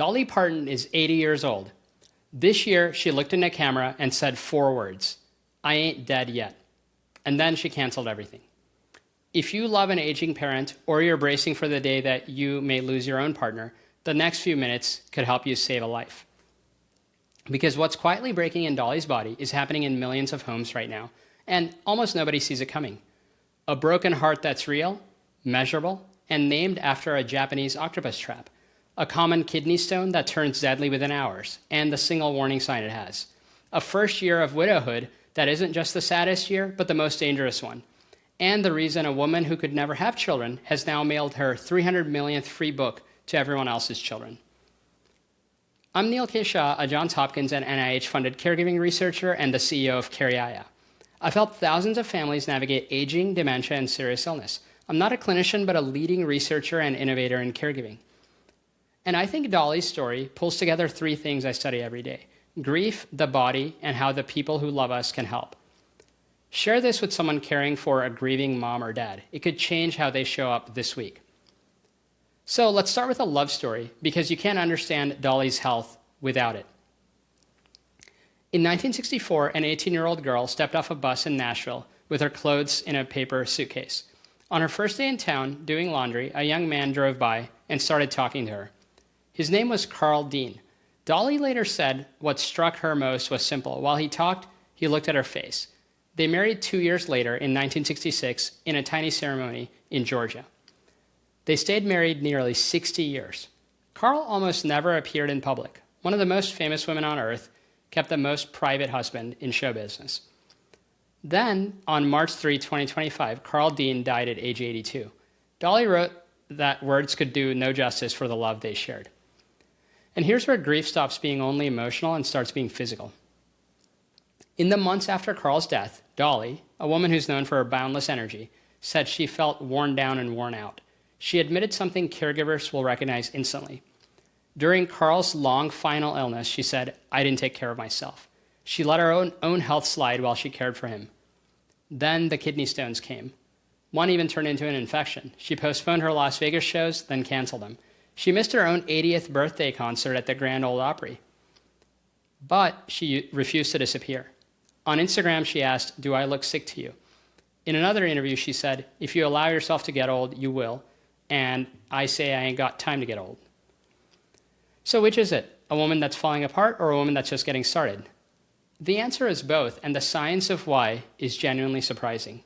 Dolly Parton is 80 years old. This year, she looked in the camera and said 4 words: "I ain't dead yet." And then she canceled everything. If you love an aging parent, or you're bracing for the day that you may lose your own partner, the next few minutes could help you save a life. Because what's quietly breaking in Dolly's body is happening in millions of homes right now, and almost nobody sees it coming. A broken heart that's real, measurable, and named after a Japanese octopus trap. A common kidney stone that turns deadly within hours, and the single warning sign it has. A first year of widowhood that isn't just the saddest year, but the most dangerous one. And the reason a woman who could never have children has now mailed her 300 millionth free book to everyone else's children. I'm Neal K. Shah, a Johns Hopkins and NIH-funded caregiving researcher and the CEO of CareYaya. I've helped thousands of families navigate aging, dementia, and serious illness. I'm not a clinician, but a leading researcher and innovator in caregiving. And I think Dolly's story pulls together 3 things I study every day: grief, the body, and how the people who love us can help. Share this with someone caring for a grieving mom or dad. It could change how they show up this week. So let's start with a love story, because you can't understand Dolly's health without it. In 1964, an 18-year-old girl stepped off a bus in Nashville with her clothes in a paper suitcase. On her first day in town, doing laundry, a young man drove by and started talking to her. His name was Carl Dean. Dolly later said what struck her most was simple. While he talked, he looked at her face. They married 2 years later in 1966 in a tiny ceremony in Georgia. They stayed married nearly 60 years. Carl almost never appeared in public. One of the most famous women on earth, kept the most private husband in show business. Then, on March 3, 2025, Carl Dean died at age 82. Dolly wrote that words could do no justice for the love they shared. And here's where grief stops being only emotional and starts being physical. In the months after Carl's death, Dolly, a woman who's known for her boundless energy, said she felt worn down and worn out. She admitted something caregivers will recognize instantly. During Carl's long final illness, she said, "I didn't take care of myself." She let her own health slide while she cared for him. Then the kidney stones came. One even turned into an infection. She postponed her Las Vegas shows, then canceled them. She missed her own 80th birthday concert at the Grand Ole Opry. But she refused to disappear. On Instagram, she asked, "Do I look sick to you?" In another interview, she said, "If you allow yourself to get old, you will. And I say I ain't got time to get old." So which is it? A woman that's falling apart, or a woman that's just getting started? The answer is both, and the science of why is genuinely surprising.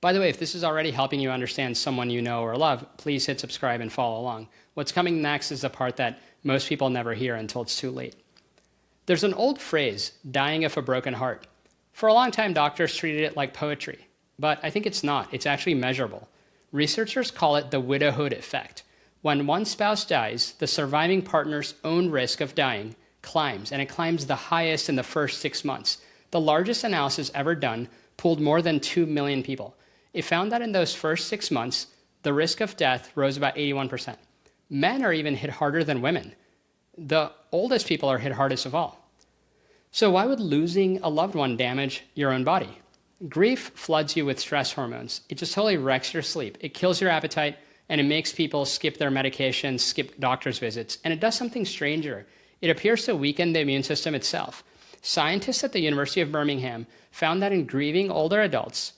By the way, if this is already helping you understand someone you know or love, please hit subscribe and follow along. What's coming next is the part that most people never hear until it's too late. There's an old phrase, dying of a broken heart. For a long time, doctors treated it like poetry, but I think it's not. It's actually measurable. Researchers call it the widowhood effect. When one spouse dies, the surviving partner's own risk of dying climbs, and it climbs the highest in the first 6 months. The largest analysis ever done pooled more than 2 million people. It found that in those first 6 months, the risk of death rose about 81%. Men are even hit harder than women. The oldest people are hit hardest of all. So why would losing a loved one damage your own body? Grief floods you with stress hormones. It just totally wrecks your sleep. It kills your appetite, and it makes people skip their medications, skip doctor's visits. And it does something stranger. It appears to weaken the immune system itself. Scientists at the University of Birmingham found that in grieving older adults,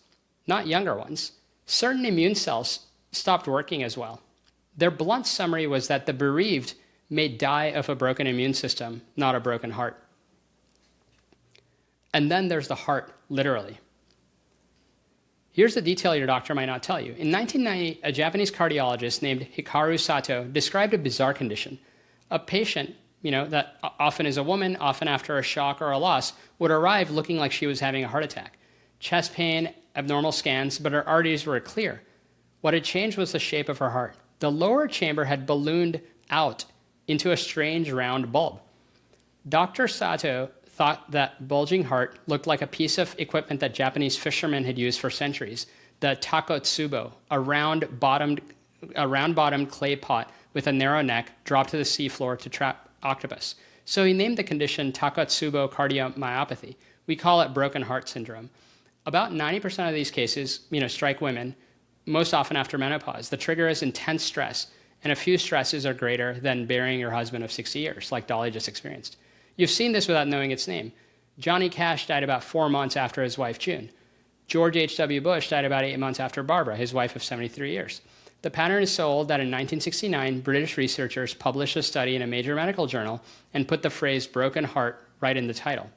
not younger ones, certain immune cells stopped working as well. Their blunt summary was that the bereaved may die of a broken immune system, not a broken heart. And then there's the heart, literally. Here's a detail your doctor might not tell you. In 1990, a Japanese cardiologist named Hikaru Sato described a bizarre condition. A patient, that often is a woman, often after a shock or a loss, would arrive looking like she was having a heart attack. Chest pain, abnormal scans, but her arteries were clear. What had changed was the shape of her heart. The lower chamber had ballooned out into a strange round bulb. Dr. Sato thought that bulging heart looked like a piece of equipment that Japanese fishermen had used for centuries, the Takotsubo, a round-bottomed clay pot with a narrow neck dropped to the seafloor to trap octopus. So he named the condition Takotsubo cardiomyopathy. We call it broken heart syndrome. About 90% of these cases, strike women, most often after menopause. The trigger is intense stress, and a few stresses are greater than burying your husband of 60 years, like Dolly just experienced. You've seen this without knowing its name. Johnny Cash died about 4 months after his wife, June. George H.W. Bush died about 8 months after Barbara, his wife of 73 years. The pattern is so old that in 1969, British researchers published a study in a major medical journal and put the phrase broken heart right in the title.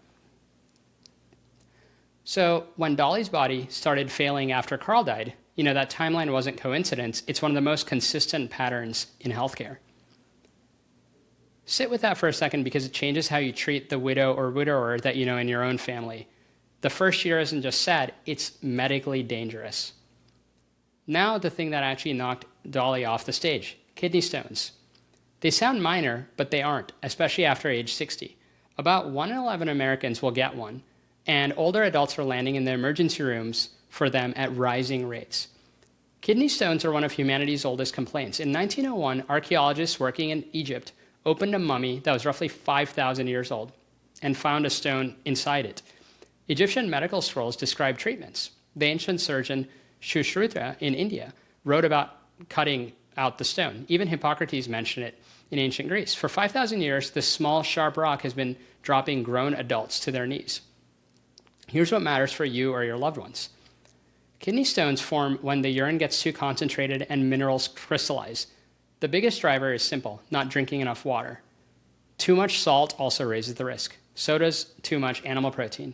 So when Dolly's body started failing after Carl died, that timeline wasn't coincidence. It's one of the most consistent patterns in healthcare. Sit with that for a second because it changes how you treat the widow or widower that you know in your own family. The first year isn't just sad, it's medically dangerous. Now the thing that actually knocked Dolly off the stage, kidney stones. They sound minor, but they aren't, especially after age 60. About 1 in 11 Americans will get one, and older adults are landing in the emergency rooms for them at rising rates. Kidney stones are one of humanity's oldest complaints. In 1901, archaeologists working in Egypt opened a mummy that was roughly 5,000 years old and found a stone inside it. Egyptian medical scrolls describe treatments. The ancient surgeon Sushruta in India wrote about cutting out the stone. Even Hippocrates mentioned it in ancient Greece. For 5,000 years, this small, sharp rock has been dropping grown adults to their knees. Here's what matters for you or your loved ones. Kidney stones form when the urine gets too concentrated and minerals crystallize. The biggest driver is simple, not drinking enough water. Too much salt also raises the risk. So does too much animal protein.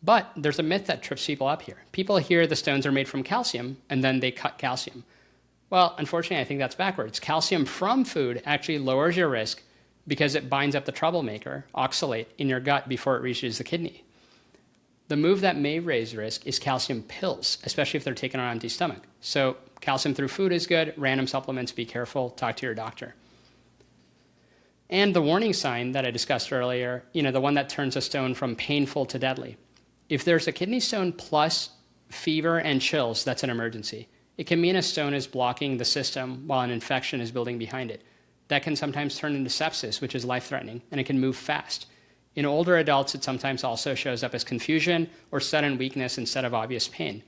But there's a myth that trips people up here. People hear the stones are made from calcium, and then they cut calcium. Well, unfortunately, I think that's backwards. Calcium from food actually lowers your risk because it binds up the troublemaker, oxalate, in your gut before it reaches the kidney. The move that may raise risk is calcium pills, especially if they're taken on an empty stomach. So calcium through food is good. Random supplements, be careful. Talk to your doctor. And the warning sign that I discussed earlier, the one that turns a stone from painful to deadly. If there's a kidney stone plus fever and chills, that's an emergency. It can mean a stone is blocking the system while an infection is building behind it. That can sometimes turn into sepsis, which is life-threatening, and it can move fast. In older adults, it sometimes also shows up as confusion or sudden weakness instead of obvious pain.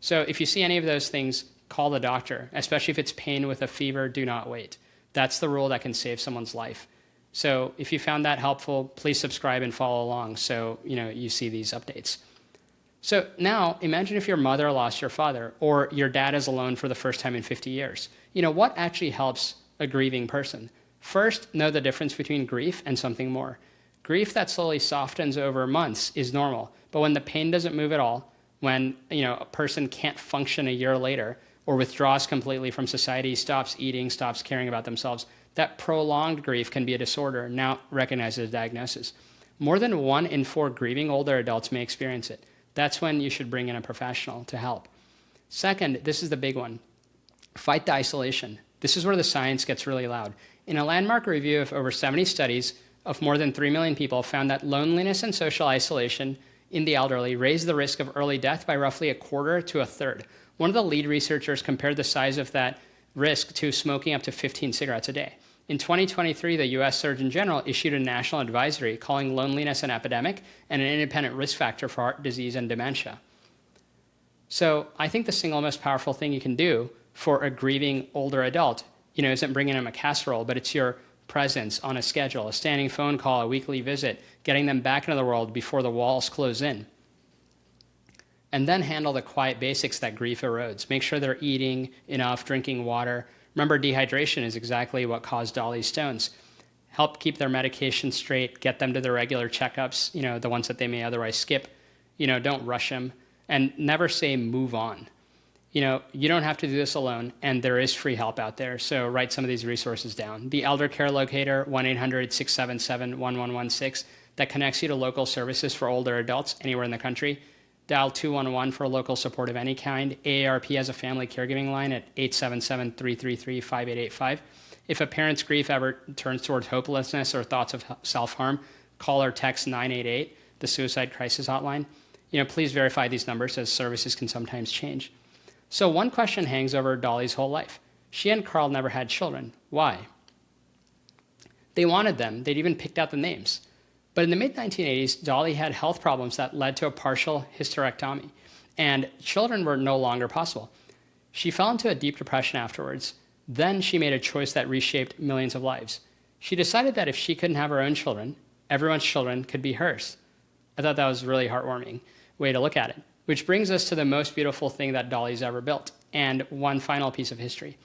So if you see any of those things, call the doctor, especially if it's pain with a fever, do not wait. That's the rule that can save someone's life. So if you found that helpful, please subscribe and follow along so you see these updates. So now imagine if your mother lost your father or your dad is alone for the first time in 50 years. What actually helps a grieving person? First, know the difference between grief and something more. Grief that slowly softens over months is normal, but when the pain doesn't move at all, when a person can't function a year later or withdraws completely from society, stops eating, stops caring about themselves, that prolonged grief can be a disorder now recognized as a diagnosis. More than 1 in 4 grieving older adults may experience it. That's when you should bring in a professional to help. Second, this is the big one. Fight the isolation. This is where the science gets really loud. In a landmark review of over 70 studies of more than 3 million people found that loneliness and social isolation in the elderly raised the risk of early death by roughly 1/4 to 1/3. One of the lead researchers compared the size of that risk to smoking up to 15 cigarettes a day. In 2023, the U.S. Surgeon General issued a national advisory calling loneliness an epidemic and an independent risk factor for heart disease and dementia. So I think the single most powerful thing you can do for a grieving older adult, isn't bringing them a casserole, but it's your presence on a schedule, a standing phone call, a weekly visit, getting them back into the world before the walls close in. And then handle the quiet basics that grief erodes. Make sure they're eating enough, drinking water. Remember, dehydration is exactly what caused Dolly's stones. Help keep their medication straight, get them to their regular checkups, the ones that they may otherwise skip. Don't rush them. And never say move on. You don't have to do this alone, and there is free help out there, so write some of these resources down. The Elder Care Locator, 1-800-677-1116, that connects you to local services for older adults anywhere in the country. Dial 211 for local support of any kind. AARP has a family caregiving line at 877-333-5885. If a parent's grief ever turns towards hopelessness or thoughts of self-harm, call or text 988, the suicide crisis hotline. Please verify these numbers as services can sometimes change. So one question hangs over Dolly's whole life. She and Carl never had children. Why? They wanted them. They'd even picked out the names. But in the mid-1980s, Dolly had health problems that led to a partial hysterectomy, and children were no longer possible. She fell into a deep depression afterwards, Then she made a choice that reshaped millions of lives. She decided that if she couldn't have her own children, everyone's children could be hers. I thought that was a really heartwarming way to look at it, which brings us to the most beautiful thing that Dolly's ever built, and one final piece of history.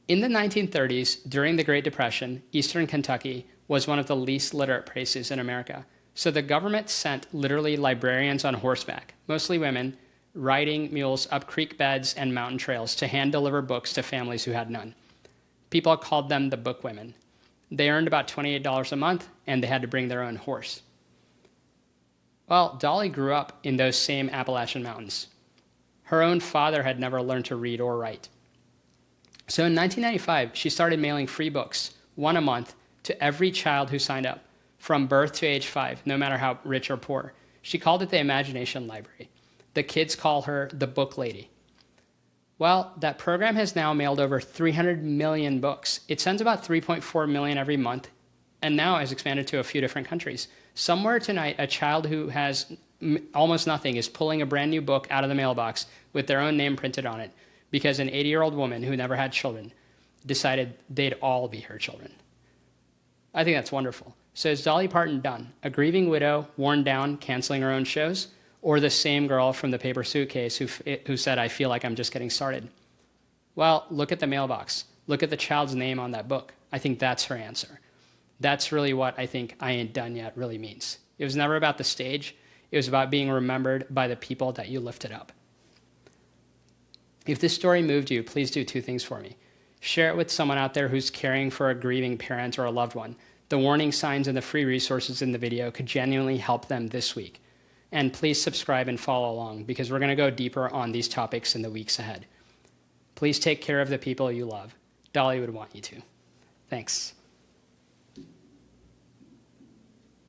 In the 1930s, during the Great Depression, Eastern Kentucky was one of the least literate places in America. So the government sent literally librarians on horseback, mostly women, riding mules up creek beds and mountain trails to hand deliver books to families who had none. People called them the Bookwomen. They earned about $28 a month, and they had to bring their own horse. Well, Dolly grew up in those same Appalachian mountains. Her own father had never learned to read or write. So in 1995, she started mailing free books, one a month, to every child who signed up, from birth to age 5, no matter how rich or poor. She called it the Imagination Library. The kids call her the Book Lady. Well, that program has now mailed over 300 million books. It sends about 3.4 million every month, and now has expanded to a few different countries. Somewhere tonight, a child who has almost nothing is pulling a brand new book out of the mailbox with their own name printed on it because an 80-year-old woman who never had children decided they'd all be her children. I think that's wonderful. So is Dolly Parton done? A grieving widow, worn down, canceling her own shows? Or the same girl from the paper suitcase who said, I feel like I'm just getting started? Well, look at the mailbox. Look at the child's name on that book. I think that's her answer. That's really what I think I ain't done yet really means. It was never about the stage. It was about being remembered by the people that you lifted up. If this story moved you, please do 2 things for me. Share it with someone out there who's caring for a grieving parent or a loved one. The warning signs and the free resources in the video could genuinely help them this week. And please subscribe and follow along because we're going to go deeper on these topics in the weeks ahead. Please take care of the people you love. Dolly would want you to. Thanks.